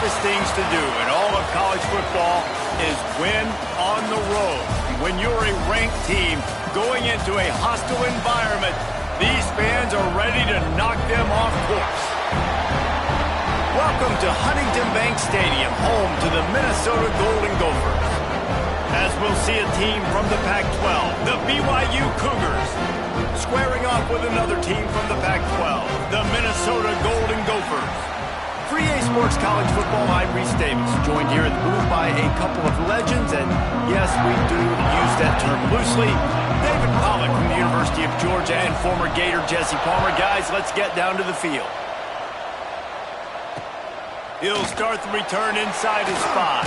toughest things to do in all of college football is win on the road. When you're a ranked team going into a hostile environment, these fans are ready to knock them off course. Welcome to Huntington Bank Stadium, home to the Minnesota Golden Gophers. As we'll see a team from the Pac-12, the BYU Cougars, squaring off with another team from the Pac-12, the Minnesota Golden Gophers. For EA Sports College Football, I'm Reese Davis, joined here in the booth by a couple of legends, and yes, we do use that term loosely. David Pollack from the University of Georgia and former Gator Jesse Palmer. Guys, let's get down to the field. He'll start the return inside his 5.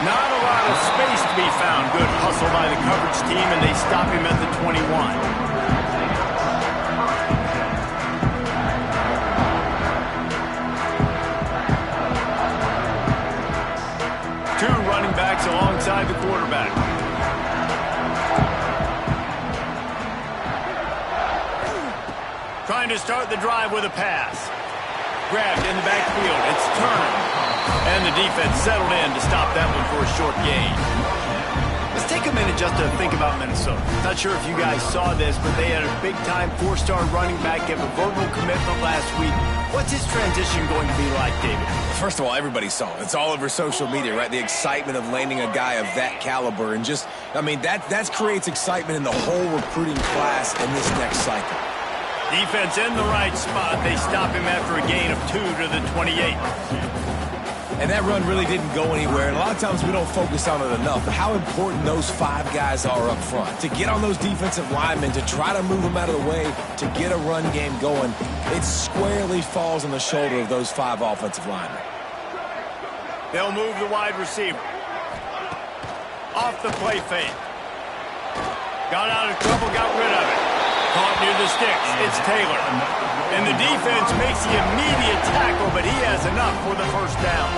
Not a lot of space to be found. Good hustle by the coverage team, and they stop him at the 21. 2 running backs alongside the quarterback. Trying to start the drive with a pass. Grabbed in the backfield. It's Turner. And the defense settled in to stop that one for a short gain. Let's take a minute just to think about Minnesota. Not sure if you guys saw this, but they had a big-time 4-star running back give a verbal commitment last week. What's his transition going to be like, David? First of all, everybody saw it. It's all over social media, right? The excitement of landing a guy of that caliber. And just, I mean, that creates excitement in the whole recruiting class in this next cycle. Defense in the right spot. They stop him after a gain of 2 to the 28. And that run really didn't go anywhere. And a lot of times we don't focus on it enough. But how important those 5 guys are up front. To get on those defensive linemen, to try to move them out of the way, to get a run game going, it squarely falls on the shoulder of those 5 offensive linemen. They'll move the wide receiver. Off the play fake. Got out of trouble, got rid of it. Caught near the sticks. It's Taylor. And the defense makes the immediate tackle, but he has enough for the first down.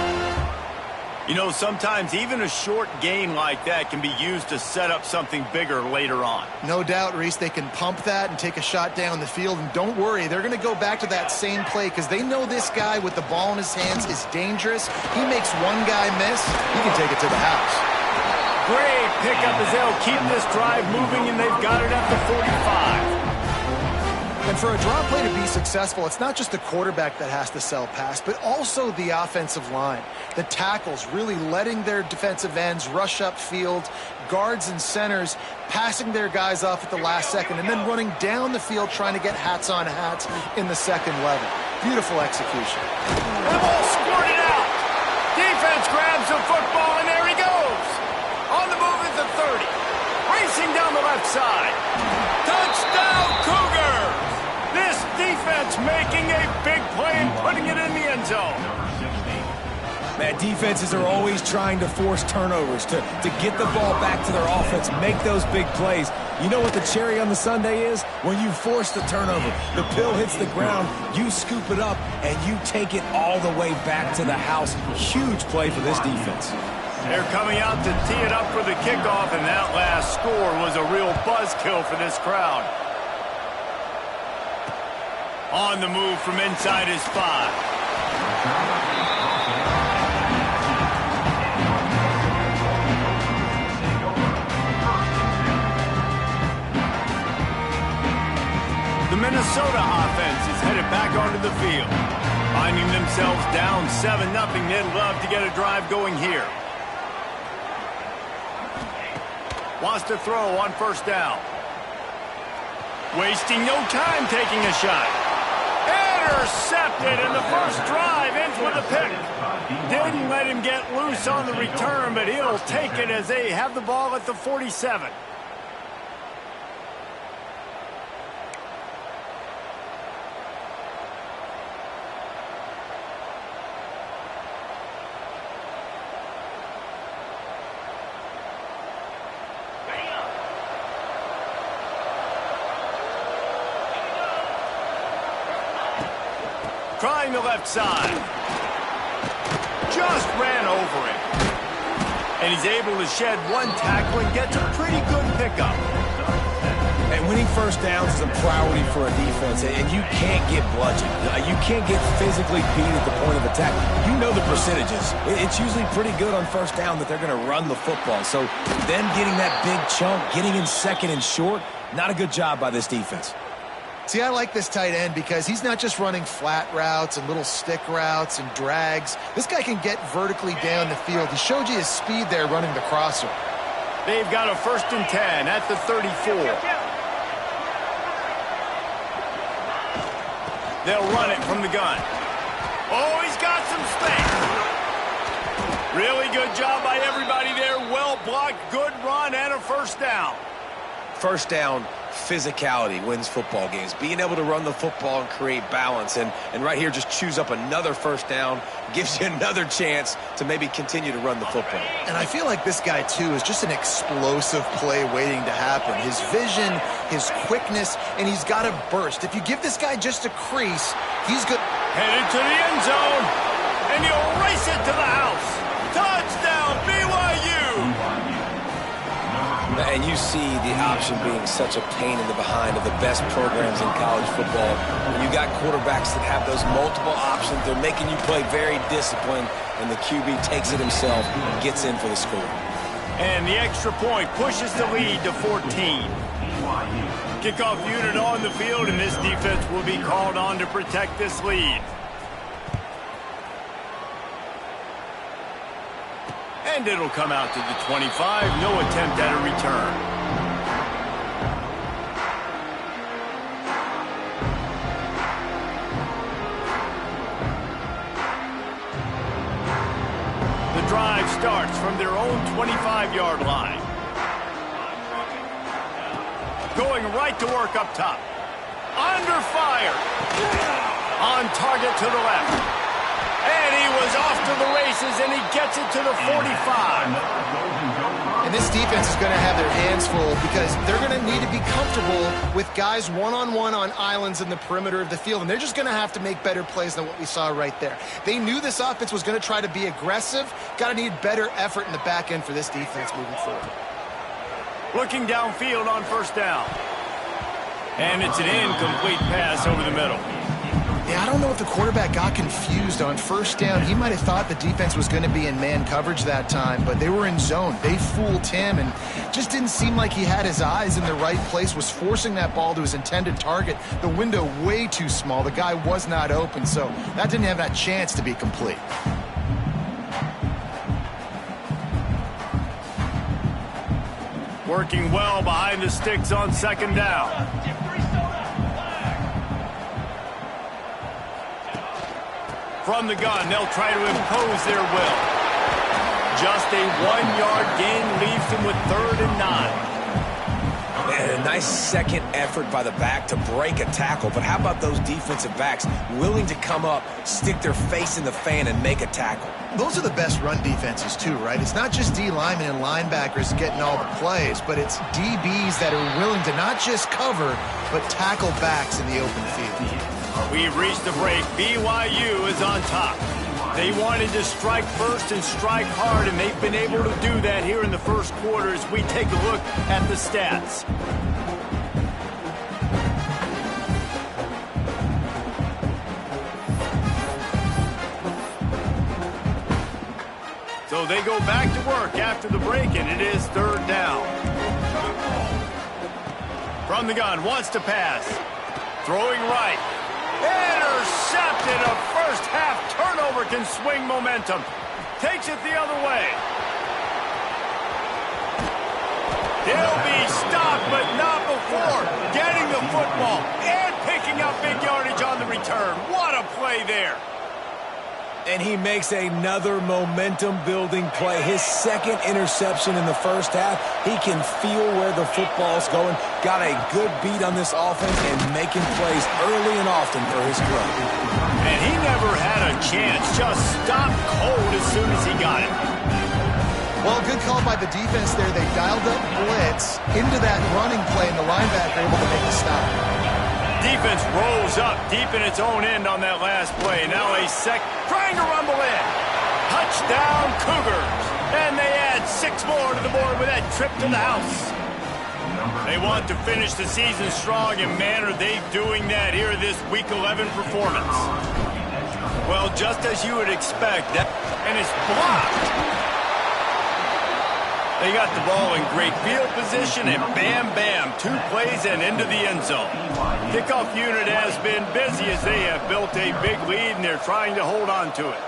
You know, sometimes even a short gain like that can be used to set up something bigger later on. No doubt, Reese, they can pump that and take a shot down the field. And don't worry, they're going to go back to that same play because they know this guy with the ball in his hands is dangerous. He makes one guy miss, he can take it to the house. Great pickup as they'll keep this drive moving, and they've got it at the 45. And for a draw play to be successful, it's not just the quarterback that has to sell pass, but also the offensive line. The tackles really letting their defensive ends rush upfield, guards and centers passing their guys off at the last second, and then running down the field trying to get hats on hats in the second level. Beautiful execution. And the ball squirted out. Defense grabs the football, and there he goes. On the move is the 30. Racing down the left side. Touchdown, Cougars! This defense making a big play and putting it in the end zone. Man, defenses are always trying to force turnovers to get the ball back to their offense, make those big plays. You know what the cherry on the sundae is? When you force the turnover, the pill hits the ground, you scoop it up, and you take it all the way back to the house. Huge play for this defense. They're coming out to tee it up for the kickoff, and that last score was a real buzzkill for this crowd. On the move from inside his 5. The Minnesota offense is headed back onto the field. Finding themselves down 7-0, they'd love to get a drive going here. Wants to throw on first down. Wasting no time taking a shot. Intercepted, and the first drive ends with a pick. Didn't let him get loose on the return, but he'll take it as they have the ball at the 47. Trying the left side. Just ran over him. And he's able to shed one tackle and gets a pretty good pickup. And winning first downs is a priority for a defense, and you can't get bludgeoned. You can't get physically beat at the point of attack. You know the percentages. It's usually pretty good on first down that they're going to run the football. So them getting that big chunk, getting in second and short, not a good job by this defense. See, I like this tight end because he's not just running flat routes and little stick routes and drags. This guy can get vertically down the field. He showed you his speed there running the crosser. They've got a 1st and 10 at the 34. They'll run it from the gun. Oh, he's got some space. Really good job by everybody there. Well blocked, good run, and a 1st down. First down, physicality wins football games. Being able to run the football and create balance. And right here, just choose up another 1st down. Gives you another chance to maybe continue to run the football. And I feel like this guy, too, is just an explosive play waiting to happen. His vision, his quickness, and he's got a burst. If you give this guy just a crease, he's good. Headed to the end zone, and he'll race it to the house. Touchdown, BYU! And you see the option being such a pain in the behind of the best programs in college football. When you got quarterbacks that have those multiple options, they're making you play very disciplined, and the QB takes it himself and gets in for the score. And the extra point pushes the lead to 14. Kickoff unit on the field, and this defense will be called on to protect this lead. And it'll come out to the 25. No attempt at a return. The drive starts from their own 25-yard line. Going right to work up top. Under fire. On target to the left. And he was off to the races, and he gets it to the 45. And this defense is going to have their hands full because they're going to need to be comfortable with guys one-on-one on islands in the perimeter of the field, and they're just going to have to make better plays than what we saw right there. They knew this offense was going to try to be aggressive. Got to need better effort in the back end for this defense moving forward. Looking downfield on 1st down. And it's an incomplete pass over the middle. Yeah, I don't know if the quarterback got confused on 1st down. He might have thought the defense was going to be in man coverage that time, but they were in zone. They fooled him and just didn't seem like he had his eyes in the right place, was forcing that ball to his intended target. The window way too small. The guy was not open, so that didn't have that chance to be complete. Working well behind the sticks on 2nd down. From the gun, they'll try to impose their will. Just a 1-yard gain leaves them with 3rd and 9. And a nice second effort by the back to break a tackle. But how about those defensive backs willing to come up, stick their face in the fan, and make a tackle? Those are the best run defenses, too, right? It's not just D linemen and linebackers getting all the plays, but it's DBs that are willing to not just cover, but tackle backs in the open field. We've reached the break. BYU is on top. They wanted to strike first and strike hard, and they've been able to do that here in the 1st quarter as we take a look at the stats. So they go back to work after the break, and it is 3rd down. From the gun, wants to pass. Throwing right. Intercepted. A first-half turnover can swing momentum. Takes it the other way. He'll be stopped, but not before getting the football and picking up big yardage on the return. What a play there. And he makes another momentum-building play. His 2nd interception in the 1st half. He can feel where the football's going. Got a good beat on this offense and making plays early and often for his club. And he never had a chance. Just stopped cold as soon as he got it. Well, good call by the defense there. They dialed up blitz into that running play, and the linebacker able to make the stop. Defense rolls up deep in its own end on that last play. Now a trying to rumble in. Touchdown Cougars. And they add 6 more to the board with that trip to the house. They want to finish the season strong, and man, are they doing that here in this Week 11 performance. Well, just as you would expect, and it's blocked. They got the ball in great field position, and bam, bam, 2 plays and into the end zone. Kickoff unit has been busy as they have built a big lead, and they're trying to hold on to it.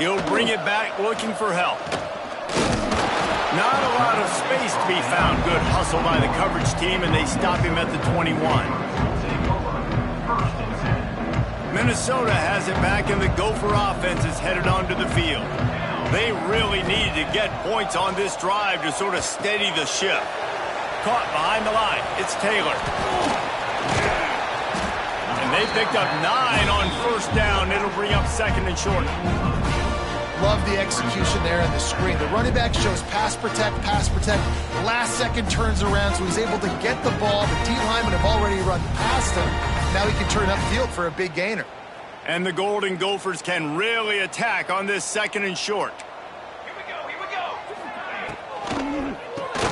He'll bring it back looking for help. Not a lot of space to be found. Good hustle by the coverage team, and they stop him at the 21. Minnesota has it back, and the Gopher offense is headed onto the field. They really need to get points on this drive to sort of steady the ship. Caught behind the line. It's Taylor. And they picked up 9 on first down. It'll bring up 2nd and short. Love the execution there on the screen. The running back shows pass protect, pass protect. Last second turns around, so he's able to get the ball. The D linemen have already run past him. Now he can turn upfield for a big gainer. And the Golden Gophers can really attack on this 2nd and short. Here we go.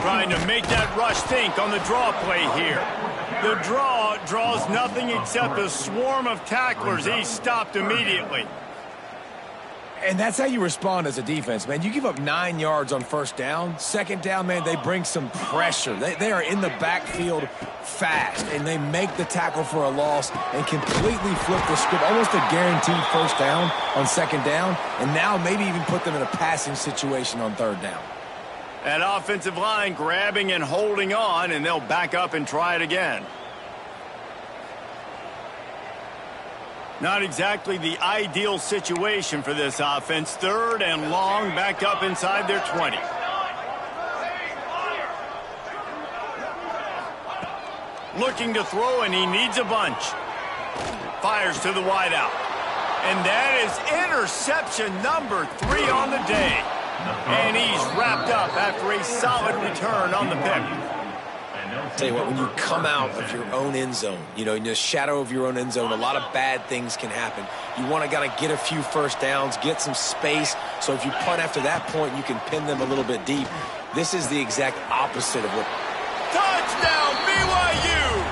Trying to make that rush think on the draw play here. The draw draws nothing except a swarm of tacklers. He's stopped immediately. And that's how you respond as a defense, man. You give up 9 yards on first down. 2nd down, man, they bring some pressure. They are in the backfield fast, and they make the tackle for a loss and completely flip the script. Almost a guaranteed first down on 2nd down, and now maybe even put them in a passing situation on 3rd down. That offensive line grabbing and holding on, and they'll back up and try it again. Not exactly the ideal situation for this offense. 3rd and long, back up inside their 20. Looking to throw, and he needs a bunch. Fires to the wideout. And that is interception number 3 on the day. And he's wrapped up after a solid return on the pick. Tell you what, when you come out of your own end zone, you know, in the shadow of your own end zone, a lot of bad things can happen. You want to kind of get a few first downs, get some space, so if you punt after that point, you can pin them a little bit deep. This is the exact opposite of what... Touchdown, BYU!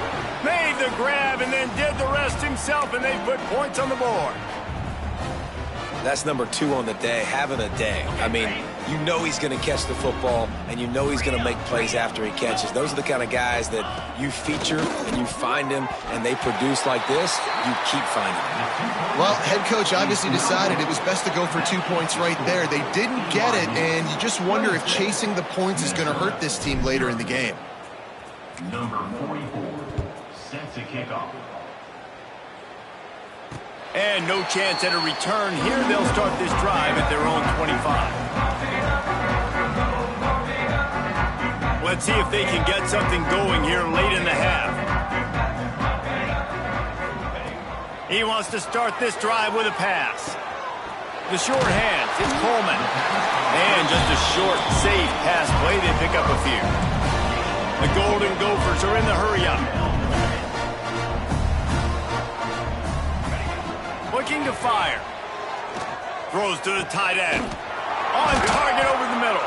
Made the grab and then did the rest himself, and they put points on the board. That's number 2 on the day, having a day. I mean, you know he's going to catch the football, and you know he's going to make plays after he catches. Those are the kind of guys that you feature, and you find them, and they produce like this, you keep finding them. Well, head coach obviously decided it was best to go for 2 points right there. They didn't get it, and you just wonder if chasing the points is going to hurt this team later in the game. Number 44, set to kick off. And no chance at a return here. They'll start this drive at their own 25. Let's see if they can get something going here late in the half. He wants to start this drive with a pass. The short hands, it's Coleman. And just a short, safe pass play. They pick up a few. The Golden Gophers are in the hurry-up. Looking to fire. Throws to the tight end. On target over the middle.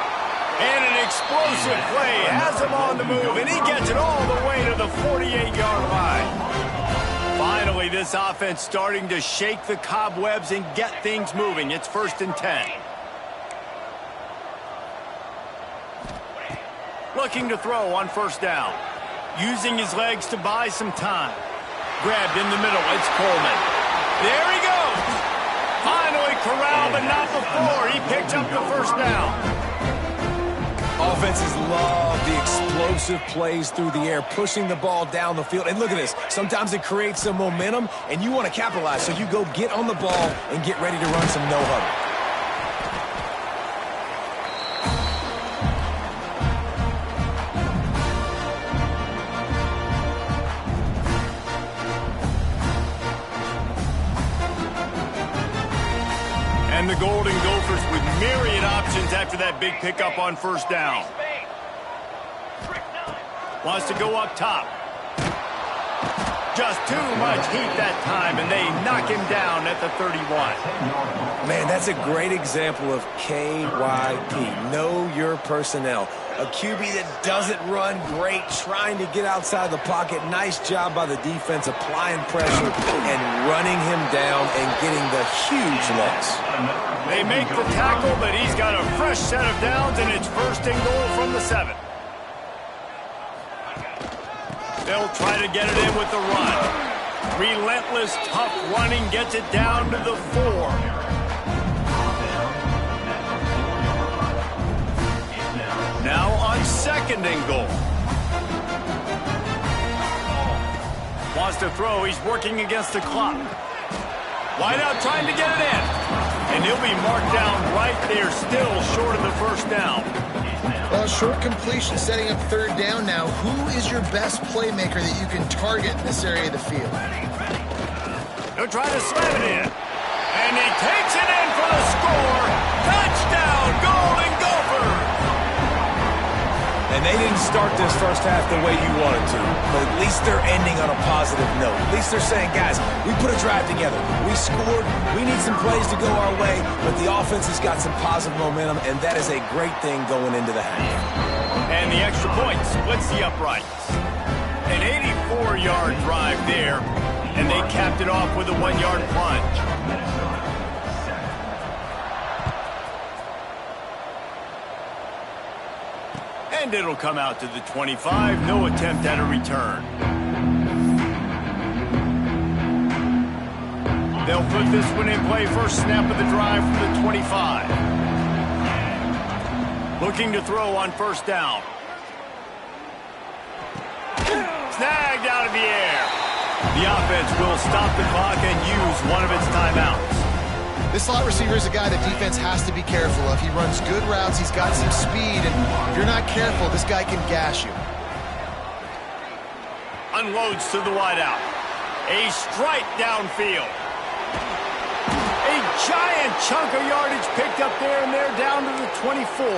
And an explosive play has him on the move, and he gets it all the way to the 48-yard line. Finally, this offense starting to shake the cobwebs and get things moving. It's 1st and 10. Looking to throw on first down. Using his legs to buy some time. Grabbed in the middle. It's Coleman. There he goes. Finally corralled, but not before. He picked up the first down. Offenses love the explosive plays through the air, pushing the ball down the field. And look at this. Sometimes it creates some momentum, and you want to capitalize. So you go get on the ball and get ready to run some no-huddle. And the Golden Gophers with myriad options after that big pickup on first down. Wants to go up top. Just too much heat that time, and they knock him down at the 31. Man, that's a great example of KYP. Know your personnel. A QB that doesn't run great, trying to get outside the pocket. Nice job by the defense applying pressure and running him down and getting the huge loss. They make the tackle, but he's got a fresh set of downs, and it's 1st and goal from the 7. They'll try to get it in with the run. Relentless, tough running gets it down to the 4. Now on 2nd and goal. Wants to throw. He's working against the clock. Wide out trying to get it in. And he'll be marked down right there, still short of the 1st down. Well, short completion, setting up 3rd down now. Who is your best playmaker that you can target in this area of the field? He'll try to slam it in. And he takes it in for the score. Touchdown, Golden Gophers! And they didn't start this first half the way you wanted to, but at least they're ending on a positive note. At least they're saying, guys, we put a drive together. We scored. We need some plays to go our way, but the offense has got some positive momentum, and that is a great thing going into the half. And the extra point splits the uprights. An 84-yard drive there, and they capped it off with a 1-yard plunge. And it'll come out to the 25. No attempt at a return. They'll put this one in play. First snap of the drive from the 25. Looking to throw on 1st down. Snagged out of the air. The offense will stop the clock and use one of its timeouts. This slot receiver is a guy the defense has to be careful of. He runs good routes. He's got some speed, and if you're not careful, this guy can gash you. Unloads to the wideout. A strike downfield. A giant chunk of yardage picked up there, and they're down to the 24.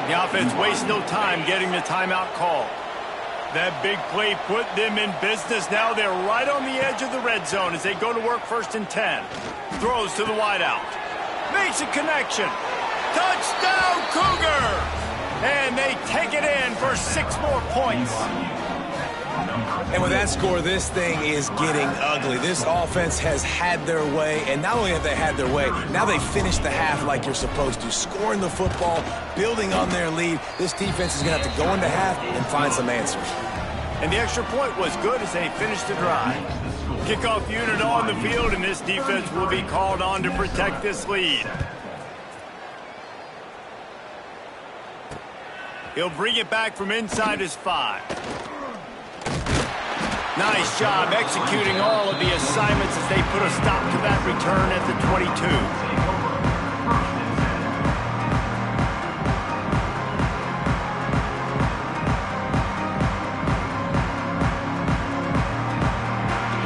The offense wastes no time getting the timeout call. That big play put them in business. Now they're right on the edge of the red zone as they go to work 1st and 10. Throws to the wideout. Makes a connection. Touchdown, Cougar! And they take it in for 6 more points. And with that score, this thing is getting ugly. This offense has had their way, and not only have they had their way, now they finished the half like you're supposed to, scoring the football, building on their lead. This defense is going to have to go into half and find some answers. And the extra point was good as they finished the drive. Kickoff unit on the field, and this defense will be called on to protect this lead. He'll bring it back from inside his 5. Nice job executing all of the assignments as they put a stop to that return at the 22.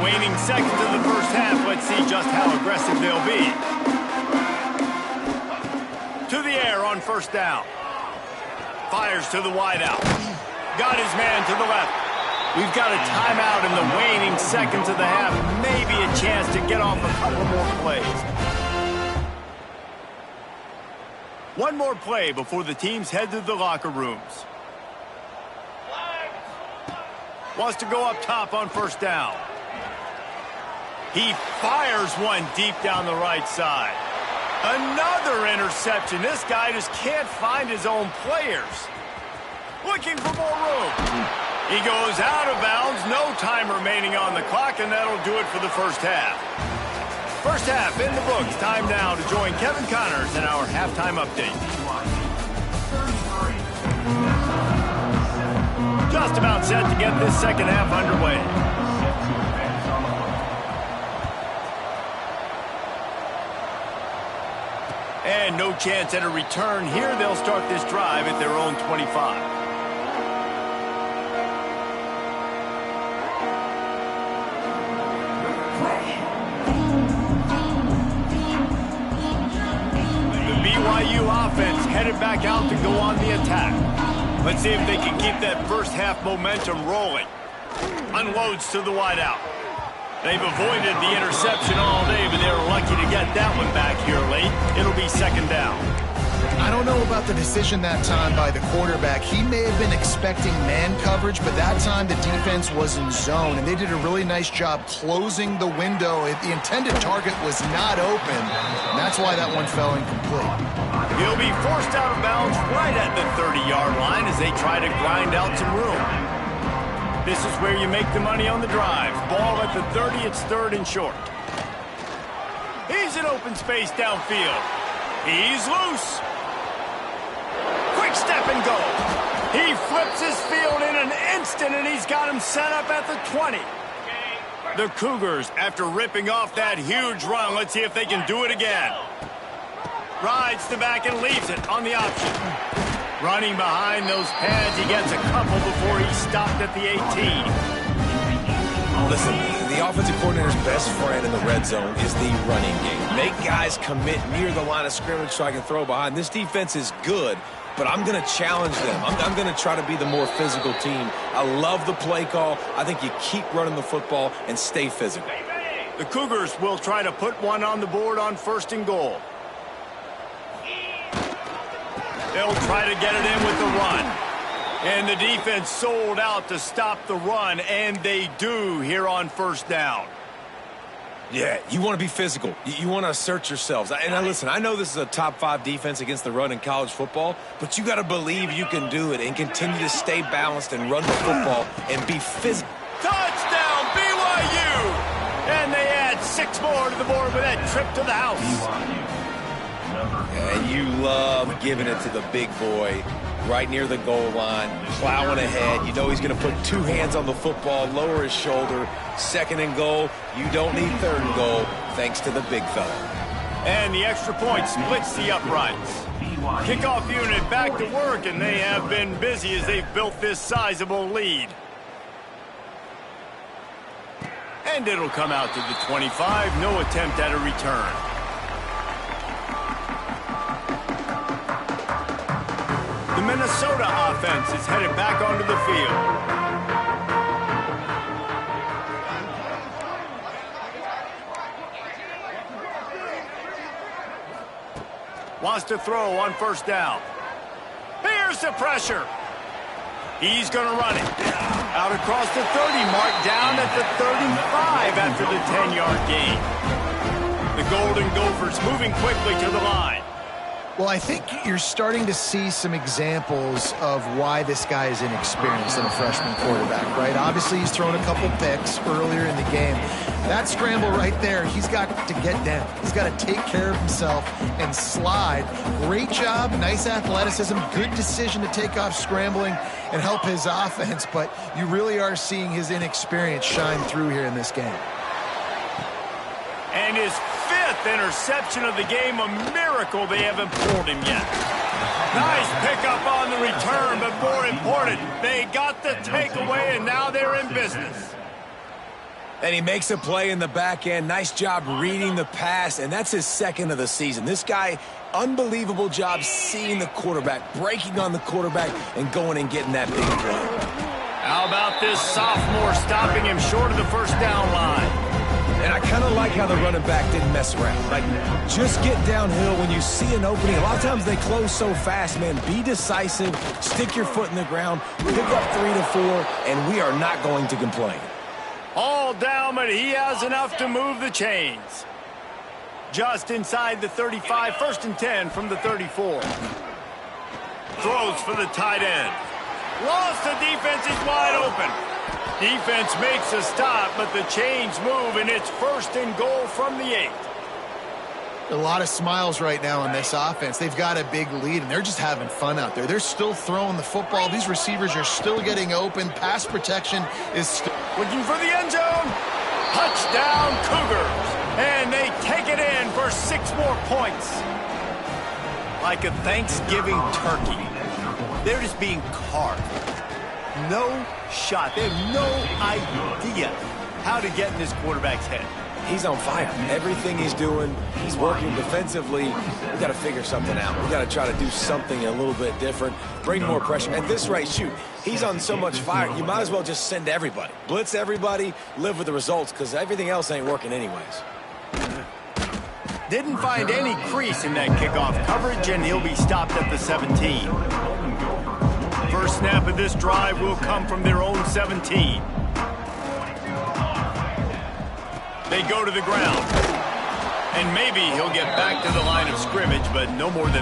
Waning seconds in the first half. Let's see just how aggressive they'll be. To the air on 1st down. Fires to the wideout. Got his man to the left. We've got a timeout in the waning seconds of the half. Maybe a chance to get off a couple more plays. One more play before the teams head to the locker rooms. Wants to go up top on 1st down. He fires one deep down the right side. Another interception. This guy just can't find his own players. Looking for more room. He goes out of bounds. No time remaining on the clock, and that'll do it for the first half. First half in the books. Time now to join Kevin Connors in our halftime update. Just about set to get this second half underway. And no chance at a return here. They'll start this drive at their own 25. BYU offense headed back out to go on the attack. Let's see if they can keep that first half momentum rolling. Unloads to the wideout. They've avoided the interception all day, but they're lucky to get that one back here late. It'll be second down. I don't know about the decision that time by the quarterback. He may have been expecting man coverage, but that time the defense was in zone, and they did a really nice job closing the window. The intended target was not open, and that's why that one fell incomplete. He'll be forced out of bounds right at the 30-yard line as they try to grind out some room. This is where you make the money on the drive. Ball at the 30, it's third and short. He's in open space downfield. He's loose. Quick step and go. He flips his field in an instant, and he's got him set up at the 20. The Cougars, after ripping off that huge run, let's see if they can do it again. Rides the back and leaves it on the option. Running behind those pads, he gets a couple before he's stopped at the 18. Listen, the offensive coordinator's best friend in the red zone is the running game. Make guys commit near the line of scrimmage so I can throw behind. This defense is good, but I'm going to challenge them. I'm going to try to be the more physical team. I love the play call. I think you keep running the football and stay physical. The Cougars will try to put one on the board on first and goal. They'll try to get it in with the run. And the defense sold out to stop the run, and they do here on first down. Yeah, you want to be physical. You want to assert yourselves. And now listen, I know this is a top 5 defense against the run in college football, but you got to believe you can do it and continue to stay balanced and run the football and be physical. Touchdown, BYU! And they add 6 more to the board with that trip to the house. And you love giving it to the big boy right near the goal line, plowing ahead. You know he's going to put 2 hands on the football, lower his shoulder. Second and goal, you don't need third and goal, thanks to the big fella. And the extra point splits the uprights. Kickoff unit back to work, and they have been busy as they've built this sizable lead. And it'll come out to the 25, no attempt at a return. The Minnesota offense is headed back onto the field. Wants to throw on first down. Here's the pressure. He's going to run it. Out across the 30 mark, down at the 35 after the 10-yard gain. The Golden Gophers moving quickly to the line. Well, I think you're starting to see some examples of why this guy is inexperienced in a freshman quarterback, right? Obviously, he's thrown a couple picks earlier in the game. That scramble right there, he's got to get down. He's got to take care of himself and slide. Great job, nice athleticism, good decision to take off scrambling and help his offense, but you really are seeing his inexperience shine through here in this game. And his 5th interception of the game, a miracle they haven't pulled him yet. Nice pickup on the return, but more important, they got the takeaway, and now they're in business. And he makes a play in the back end. Nice job reading the pass, and that's his 2nd of the season. This guy, unbelievable job seeing the quarterback, breaking on the quarterback, and going and getting that big play. How about this sophomore stopping him short of the first down line? And I kind of like how the running back didn't mess around. Like, just get downhill when you see an opening. A lot of times they close so fast, man. Be decisive, stick your foot in the ground, pick up 3 to 4, and we are not going to complain. All down, but he has enough to move the chains. Just inside the 35, 1st and 10 from the 34. Throws for the tight end. Lost, the defense is wide open. Defense makes a stop, but the chains move, and it's 1st and goal from the 8. A lot of smiles right now on this offense. They've got a big lead, and they're just having fun out there. They're still throwing the football. These receivers are still getting open. Pass protection is still looking for the end zone. Touchdown, Cougars. And they take it in for 6 more points. Like a Thanksgiving turkey, they're just being carved. No shot. They have no idea how to get in this quarterback's head. He's on fire. Everything he's doing, he's working defensively. We got to figure something out. We got to try to do something a little bit different, bring more pressure. At this rate, shoot, he's on so much fire, you might as well just send everybody. Blitz everybody, live with the results, because everything else ain't working anyways. Didn't find any crease in that kickoff coverage, and he'll be stopped at the 17. First snap of this drive will come from their own 17. They go to the ground. And maybe he'll get back to the line of scrimmage, but no more than